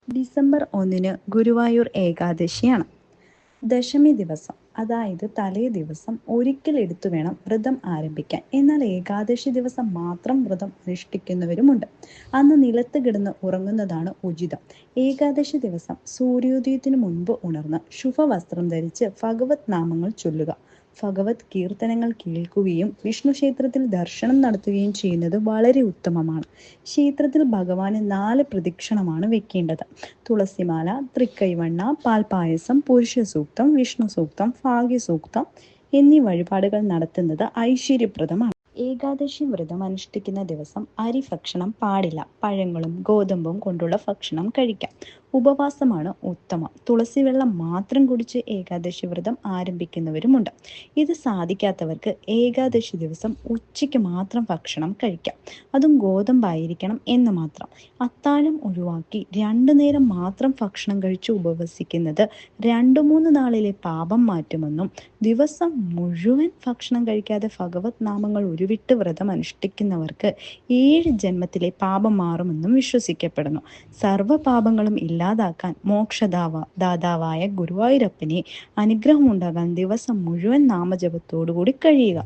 December 1 Guruvayur ഏകാദശിയാണ്. ദശമി ദിവസം, അതായത് തലേ ദിവസം ഒരിക്കൽ എടുത്തു വേണം വ്രതം ആരംഭിക്കാൻ. എന്നാൽ ഏകാദശി ദിവസം മാത്രം വ്രതം അനുഷ്ഠിക്കുന്നവരുമുണ്ട്. അന്ന് നിലത്ത് കിടന്ന് ഉറങ്ങുന്നതാണ് ഉചിതം. ഏകാദശി ദിവസം സൂര്യോദയത്തിനു മുൻപ് ഉണർന്ന് ശുഭവസ്ത്രം ധരിച്ച് ഭഗവത് നാമങ്ങൾ ചൊല്ലുക. ഭഗവത് കീർത്തനങ്ങൾ കേൾക്കുകയും വിഷ്ണു ക്ഷേത്രത്തിൽ ദർശനം നടത്തുകയും ചെയ്യുന്നത് വളരെ ഉത്തമമാണ്. ക്ഷേത്രത്തിൽ ഭഗവാന് 4 പ്രദക്ഷിണമാണ് വെക്കേണ്ടത്. തുളസിമാല, തൃക്കൈവണ്ണ, പാൽപായസം, പുരുഷ സൂക്തം, വിഷ്ണു സൂക്തം, ഭാഗ്യസൂക്തം എന്നീ വഴിപാടുകൾ നടത്തുന്നത് ഐശ്വര്യപ്രദമാണ്. ഏകാദശി വ്രതം അനുഷ്ഠിക്കുന്ന ദിവസം അരി ഭക്ഷണം പാടില്ല. പഴങ്ങളും ഗോതമ്പും കൊണ്ടുള്ള ഭക്ഷണം കഴിക്കാം. ഉപവാസമാണ് ഉത്തമം. തുളസി വെള്ളം മാത്രം കുടിച്ച് ഏകാദശി വ്രതം ആരംഭിക്കുന്നവരുമുണ്ട്. ഇത് സാധിക്കാത്തവർക്ക് ഏകാദശി ദിവസം ഉച്ചയ്ക്ക് മാത്രം ഭക്ഷണം കഴിക്കാം. അതും ഗോതമ്പായിരിക്കണം എന്ന് മാത്രം. അത്താഴം ഒഴിവാക്കി 2 നേരം മാത്രം ഭക്ഷണം കഴിച്ച് ഉപവസിക്കുന്നത് 2-3 നാളിലെ പാപം മാറ്റുമെന്നും ദിവസം മുഴുവൻ ഭക്ഷണം കഴിക്കാതെ ഭഗവത് നാമങ്ങൾ ഉരുവിട്ട് വ്രതം അനുഷ്ഠിക്കുന്നവർക്ക് 7 ജന്മത്തിലെ പാപം മാറുമെന്നും വിശ്വസിക്കപ്പെടുന്നു. സർവ്വ പാപങ്ങളും ഇല്ലാതാക്കാൻ മോക്ഷദാതാവായ ഗുരുവായൂരപ്പനെ അനുഗ്രഹമുണ്ടാകാൻ ദിവസം മുഴുവൻ നാമജപത്തോടുകൂടി കഴിയുക.